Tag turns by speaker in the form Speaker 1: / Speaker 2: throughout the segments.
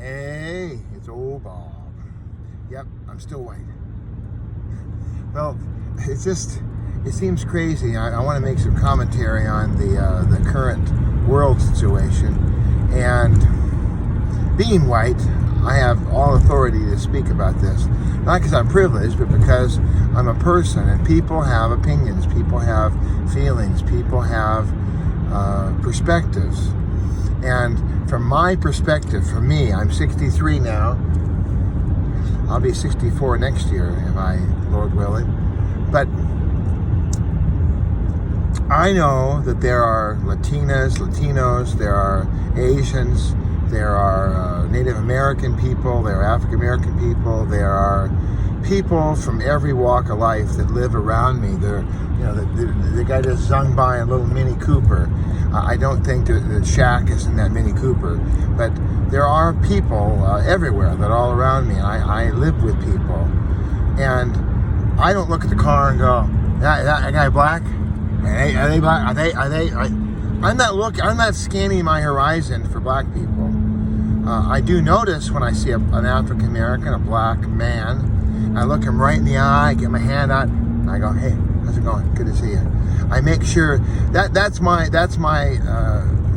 Speaker 1: Hey, it's old Bob. Yep, I'm still white. Well, it seems crazy. I want to make some commentary on the current world situation. And being white, I have all authority to speak about this. Not because I'm privileged, but because I'm a person, and people have opinions, people have feelings, people have perspectives. And from my perspective, for me, I'm 63 now. I'll be 64 next year, if Lord willing. But I know that there are Latinos, there are Asians, there are Native American people, there are African American people, there are people from every walk of life that live around me. The guy just zung by a little Mini Cooper. I don't think that Shaq is in that Mini Cooper, but there are people everywhere that are all around me, and I live with people. And I don't look at the car and go, that guy black? Are they black? I'm not scanning my horizon for black people. I do notice when I see an African American, a black man, I look him right in the eye, get my hand out, and I go, hey, how's it going? Good to see you. I make sure that's my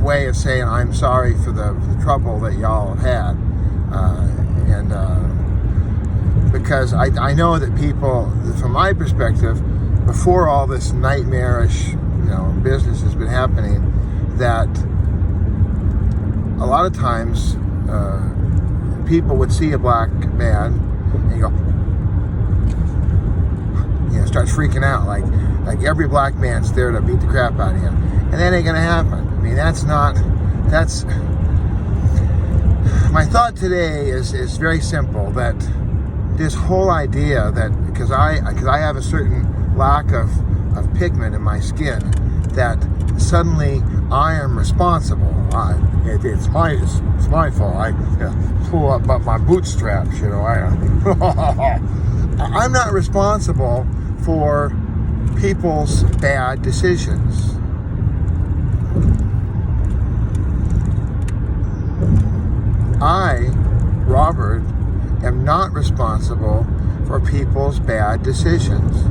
Speaker 1: way of saying I'm sorry for the trouble that y'all have had, because I know that people, from my perspective, before all this nightmarish business has been happening, that a lot of times people would see a black man and go, starts freaking out like every black man's there to beat the crap out of him, and that ain't gonna happen. I mean, that's my thought today is very simple, that this whole idea that because I have a certain lack of pigment in my skin, that suddenly I am responsible. It's my fault. I pull up my bootstraps. I'm not responsible for people's bad decisions. I, Robert, am not responsible for people's bad decisions.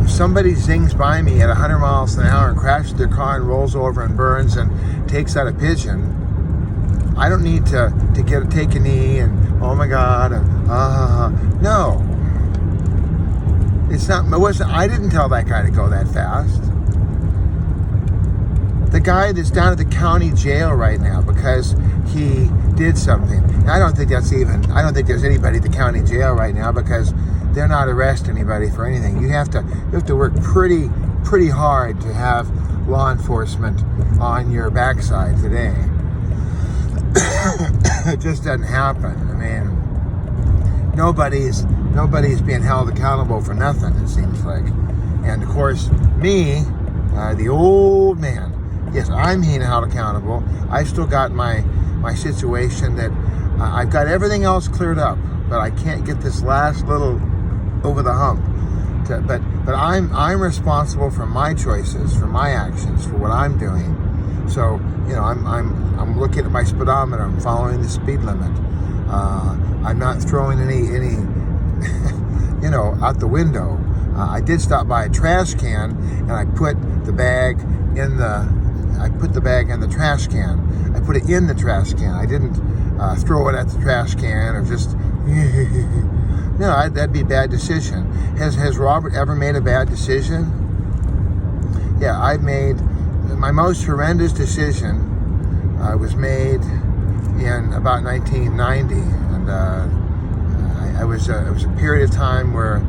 Speaker 1: If somebody zings by me at 100 miles an hour and crashes their car and rolls over and burns and takes out a pigeon, I don't need to take a knee and oh my God, no. I didn't tell that guy to go that fast. The guy that's down at the county jail right now because he did something. I don't think there's anybody at the county jail right now because they're not arresting anybody for anything. You have to work pretty hard to have law enforcement on your backside today. It just doesn't happen. I mean, nobody's being held accountable for nothing, it seems like. And of course, me, the old man, yes, I'm being held accountable. I've still got my situation that I've got everything else cleared up, but I can't get this last little over the hump. But I'm responsible for my choices, for my actions, for what I'm doing. So I'm looking at my speedometer. I'm following the speed limit. I'm not throwing any out the window. I did stop by a trash can and I put the bag in the trash can. I put it in the trash can. I didn't throw it at the trash can or just. No, that'd be a bad decision. Has Robert ever made a bad decision? Yeah, I've made my most horrendous decision. Was made in about 1990, and it was a period of time where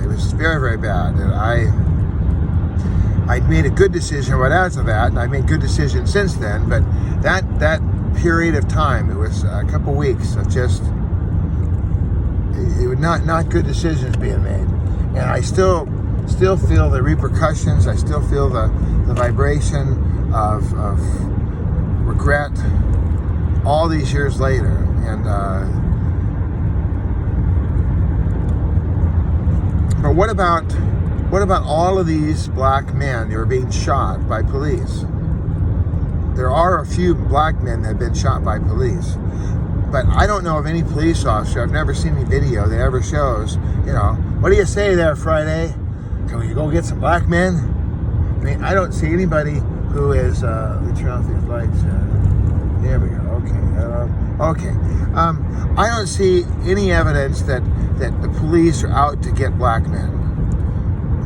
Speaker 1: it was very, very bad. And I'd made a good decision right after that, and I made good decisions since then. But that period of time, it was a couple weeks of just not good decisions being made, and I still feel the repercussions. I still feel the vibration of regret all these years later. And but what about What about all of these black men who are being shot by police? There are a few black men that have been shot by police, but I don't know of any police officer. I've never seen any video that ever shows, what do you say there, Friday? Can we go get some black men? I mean, I don't see anybody who is, let me turn off these lights. There we go, okay. I don't see any evidence that the police are out to get black men.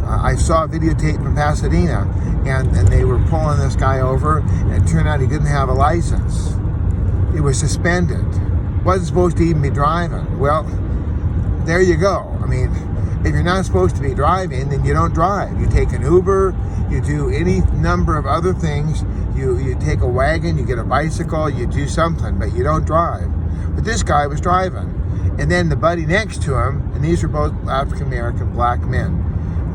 Speaker 1: I saw a videotape in Pasadena, and they were pulling this guy over, and it turned out he didn't have a license. He was suspended. Wasn't supposed to even be driving. Well, there you go. I mean, if you're not supposed to be driving, then you don't drive. You take an Uber, you do any number of other things. You take a wagon, you get a bicycle, you do something, but you don't drive. But this guy was driving. And then the buddy next to him, and these are both African-American black men.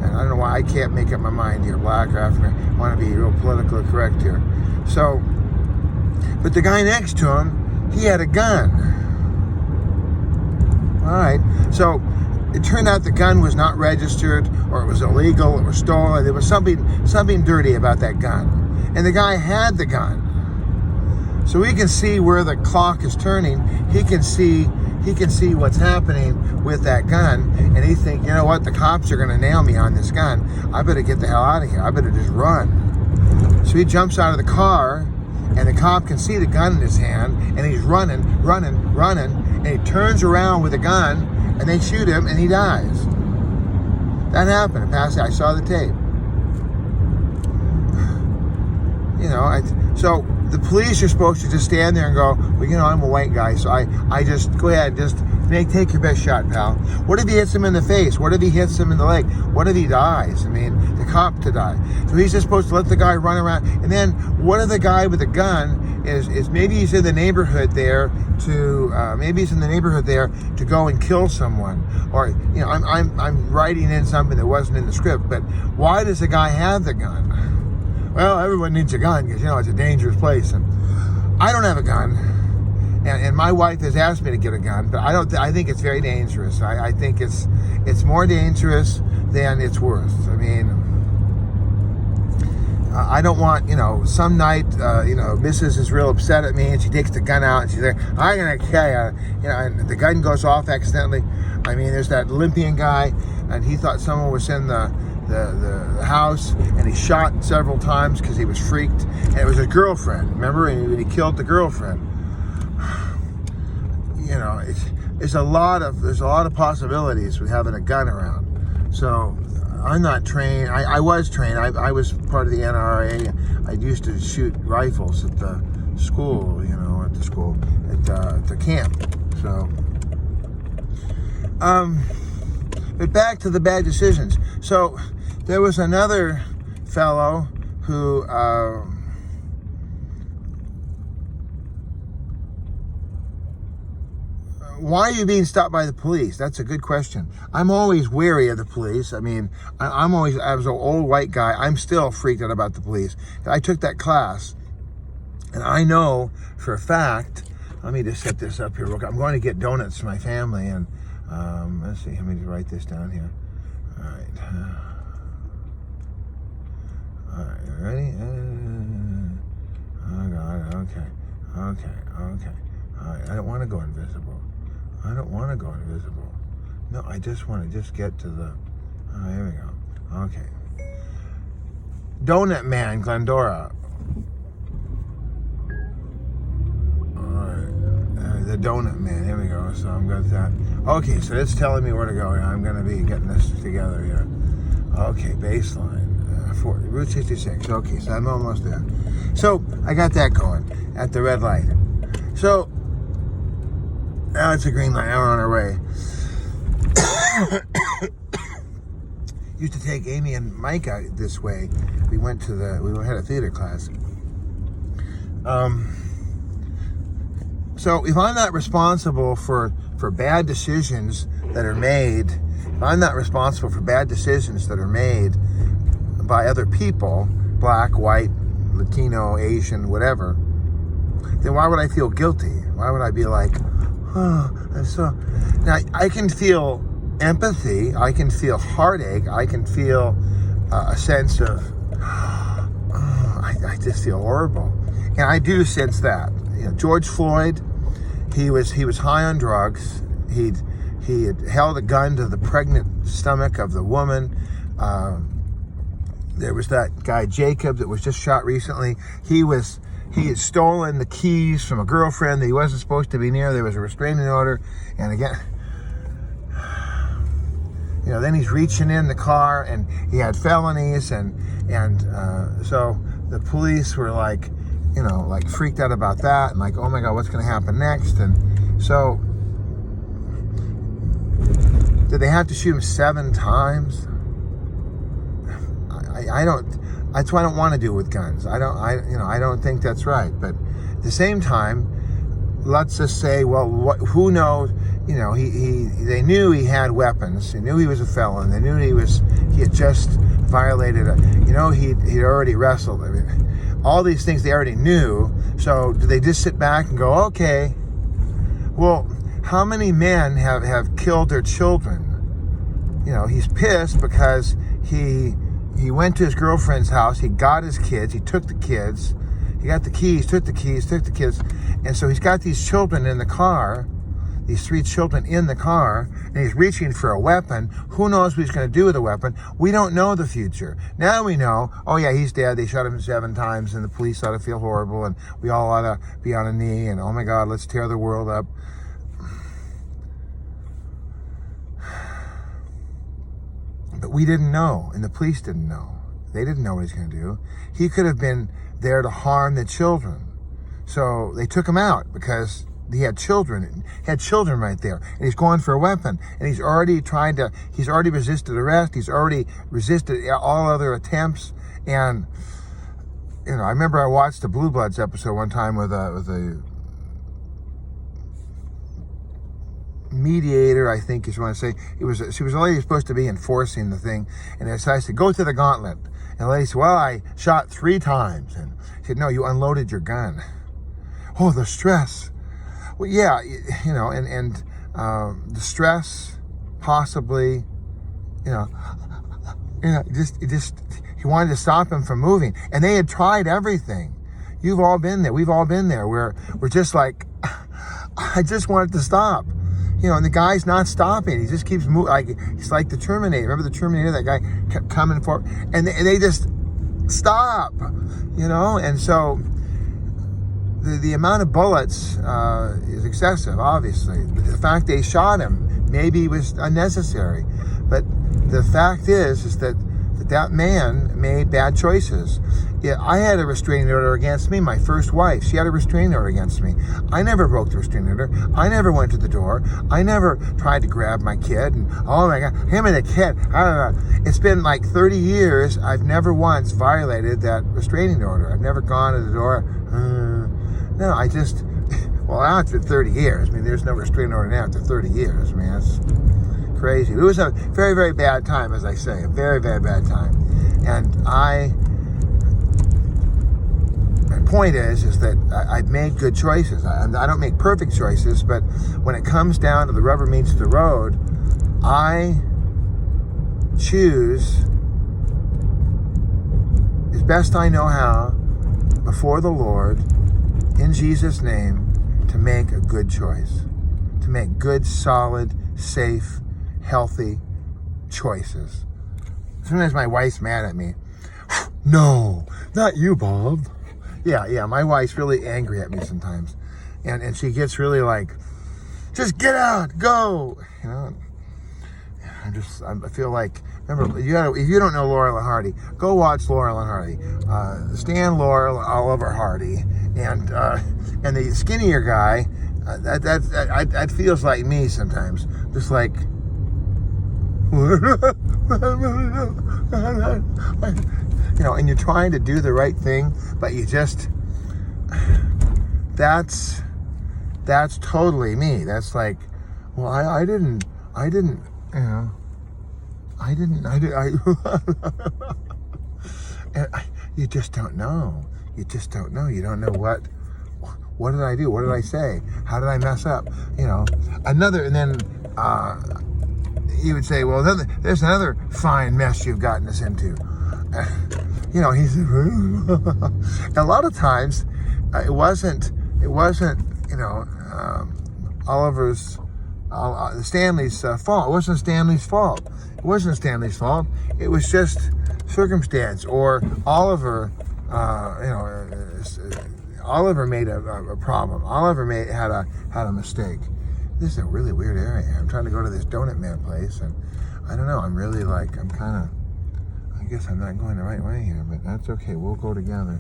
Speaker 1: And I don't know why I can't make up my mind here, black or African. I want to be real politically correct here. So, but the guy next to him, he had a gun. All right. So it turned out the gun was not registered, or it was illegal, it was stolen. There was something dirty about that gun. And the guy had the gun. So he can see where the clock is turning. He can see what's happening with that gun, and he think, you know what, the cops are going to nail me on this gun. I better get the hell out of here. I better just run. So he jumps out of the car, and the cop can see the gun in his hand, and he's running, and he turns around with the gun, and they shoot him, and he dies. That happened in Pasadena. I saw the tape. So the police are supposed to just stand there and go, well, I'm a white guy, so I just, go ahead, just take your best shot, pal. What if he hits him in the face? What if he hits him in the leg? What if he dies? I mean, the cop to die. So he's just supposed to let the guy run around. And then what if the guy with the gun is maybe he's in the neighborhood there to go and kill someone. Or, I'm writing in something that wasn't in the script, but why does the guy have the gun? Well, everyone needs a gun because, it's a dangerous place. And I don't have a gun. And my wife has asked me to get a gun, but I think it's very dangerous. I think it's more dangerous than it's worth. I mean, I don't want, some night, Mrs. is real upset at me and she takes the gun out and she's like, I'm going to kill you. And the gun goes off accidentally. I mean, there's that Olympian guy, and he thought someone was in the house, and he shot several times because he was freaked, and it was his girlfriend, remember, and he killed the girlfriend. There's a lot of possibilities with having a gun around. So I'm not trained. I was trained. I was part of the NRA. I used to shoot rifles at the school, at the camp. So but back to the bad decisions. So there was another fellow who why are you being stopped by the police? That's a good question. I'm always wary of the police. I mean, I was an old white guy. I'm still freaked out about the police. I took that class, and I know for a fact, let me just set this up here real quick. I'm going to get donuts for my family, and let's see, let me just write this down here. All right. All right, ready? Oh, God, okay. All right, I don't want to go invisible. No, I just want to just get to the, here we go. Okay. Donut Man, Glendora. All right, the Donut Man, here we go. So I'm got that. Okay, so it's telling me where to go. I'm going to be getting this together here. Okay, baseline. Route 66. Okay, so I'm almost there. So I got that going at the red light. So now it's a green light. Now we're on our way. Used to take Amy and Mike out this way. We had a theater class. So if I'm not responsible for bad decisions that are made, by other people, black, white, Latino, Asian, whatever, then why would I feel guilty? Why would I be like, oh, I'm so... Now, I can feel empathy. I can feel heartache. I can feel a sense of, I just feel horrible. And I do sense that. You know, George Floyd, he was high on drugs. He had held a gun to the pregnant stomach of the woman. There was that guy Jacob that was just shot recently. He had stolen the keys from a girlfriend that he wasn't supposed to be near. There was a restraining order, and again, you know, then he's reaching in the car, and he had felonies, and so the police were like, you know, like freaked out about that, and like, oh my God, what's going to happen next? And so, did they have to shoot him 7 times? I don't. That's what I don't want to do with guns. I don't think that's right. But at the same time, let's just say, well, who knows? You know, they knew he had weapons. They knew he was a felon. They knew he had just violated he'd already wrestled. I mean, all these things they already knew. So do they just sit back and go, okay? Well, how many men have killed their children? You know, he's pissed because he went to his girlfriend's house. He got his kids. He took the kids. He got the keys, took the kids. And so he's got these children in the car, these 3 children in the car, and he's reaching for a weapon. Who knows what he's going to do with a weapon? We don't know the future. Now we know, oh yeah, he's dead. They shot him 7 times, and the police ought to feel horrible, and we all ought to be on a knee, and oh my God, let's tear the world up. But we didn't know, and the police didn't know. They didn't know what he's going to do. He could have been there to harm the children. So they took him out because he had children. He had children right there. And he's going for a weapon. And he's already resisted arrest. He's already resisted all other attempts. And, you know, I remember I watched the Blue Bloods episode one time with a mediator, I think is what I say. She was a lady supposed to be enforcing the thing, and so I said, go to the gauntlet. And the lady said, well, I shot 3 times. And she said, no, you unloaded your gun. Oh, the stress. Well, yeah, you know, and the stress, possibly, you know, he wanted to stop him from moving, and they had tried everything. You've all been there. We've all been there. Where we're just like, I just wanted to stop. You know, and the guy's not stopping. He just keeps moving. Like, he's like the Terminator. Remember the Terminator? That guy kept coming forward. And they just stop, you know? And so the amount of bullets is excessive, obviously. The fact they shot him maybe was unnecessary. But the fact is that man made bad choices. Yeah, I had a restraining order against me. My first wife, she had a restraining order against me. I never broke the restraining order. I never went to the door. I never tried to grab my kid. And oh my God, him and the kid. I don't know. It's been like 30 years. I've never once violated that restraining order. I've never gone to the door. No, I just, well, now it's been 30 years. I mean, there's no restraining order now after 30 years. I mean, that's crazy. It was a very, very bad time, as I say, a very, very bad time. And my point is that I've made good choices. I don't make perfect choices, but when it comes down to the rubber meets the road, I choose as best I know how before the Lord, in Jesus' name, to make a good choice, to make good, solid, safe, healthy choices. Sometimes my wife's mad at me. No, not you, Bob. Yeah, my wife's really angry at me sometimes. And she gets really like, just get out, go. You know, I feel like, remember, if you don't know Laurel and Hardy, go watch Laurel and Hardy. Stan Laurel, Oliver Hardy, and the skinnier guy, that feels like me sometimes. Just like, you know, and you're trying to do the right thing, but you just, that's totally me. That's like, well, I didn't, you know, you just don't know. You just don't know. You don't know what did I do? What did I say? How did I mess up? You know, and then, he would say, well, then there's another fine mess you've gotten us into. You know, he's a lot of times it wasn't you know, Stanley's fault. It wasn't Stanley's fault. It wasn't Stanley's fault. It was just circumstance, or Oliver. Oliver made a problem. Oliver had a mistake. This is a really weird area. I'm trying to go to this Donut Man place, and I don't know. I'm really like, I'm kind of. I guess I'm not going the right way here, but that's okay. We'll go together.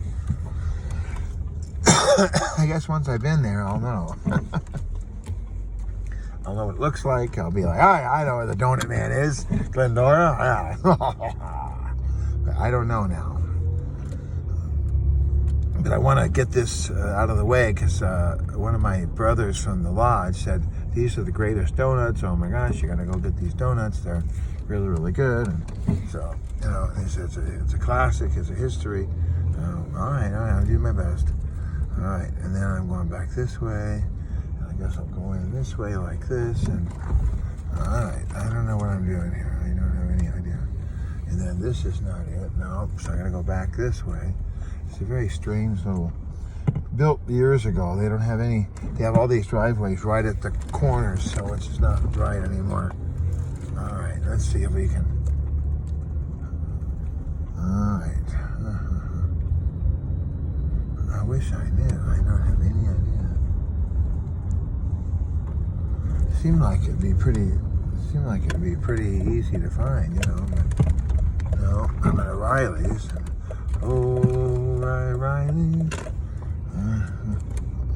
Speaker 1: I guess once I've been there, I'll know. I'll know what it looks like. I'll be like, I know where the Donut Man is, Glendora. But I don't know now. But I want to get this out of the way because one of my brothers from the lodge said, these are the greatest donuts. Oh my gosh, you got to go get these donuts. They're really, really good. And so, you know, it's a classic. It's a history. All right, I'll do my best. All right, and then I'm going back this way. I guess I'll go in this way like this. And all right, I don't know what I'm doing here. I don't have any idea. And then this is not it. No, so I got to go back this way. It's a very strange little, built years ago. They don't have any, they have all these driveways right at the corners, so it's just not right anymore. All right, let's see if we can. All right. I wish I knew. I don't have any idea. Seemed like it'd be pretty easy to find, you know. But no, I'm at O'Reilly's. O'Reilly's.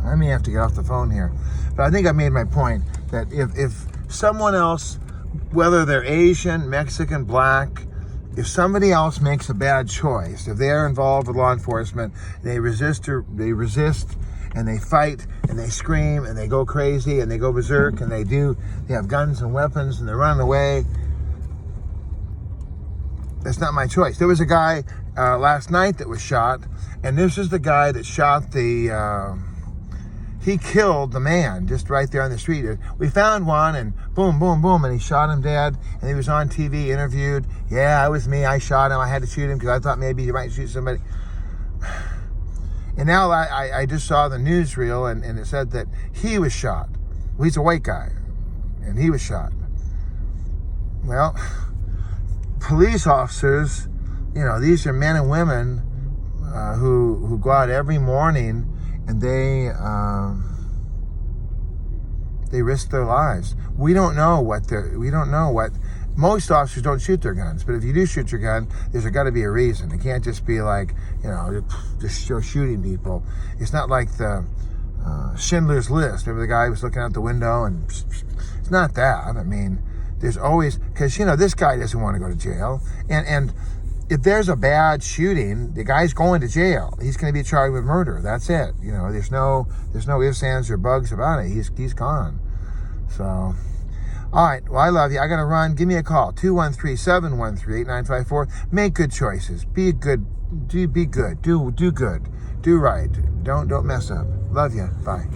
Speaker 1: I may have to get off the phone here, but I think I made my point that if someone else, whether they're Asian, Mexican, black, if somebody else makes a bad choice, if they're involved with law enforcement, they resist, and they fight, and they scream, and they go crazy, and they go berserk, and they have guns and weapons, and they're running away. That's not my choice. There was a guy last night that was shot, and this is the guy that shot he killed the man just right there on the street. We found one, and boom, boom, boom, and he shot him dead, and he was on TV interviewed. Yeah, it was me. I shot him. I had to shoot him because I thought maybe he might shoot somebody. And now I just saw the newsreel, and it said that he was shot. Well, he's a white guy, and he was shot. Well, police officers, you know, these are men and women who go out every morning, and they risk their lives. We don't know what most officers don't shoot their guns, but if you do shoot your gun, there's got to be a reason. It can't just be like, you know, just shooting people. It's not like the Schindler's List. Remember the guy who was looking out the window, and it's not that. I mean, there's always, because, you know, this guy doesn't want to go to jail, and if there's a bad shooting, the guy's going to jail. He's going to be charged with murder. That's it. You know, there's no ifs, ands, or bugs about it. He's gone. So, all right. Well, I love you. I got to run. Give me a call. 213-713-8954. Make good choices. Be good. Do good. Do good. Do right. Don't mess up. Love you. Bye.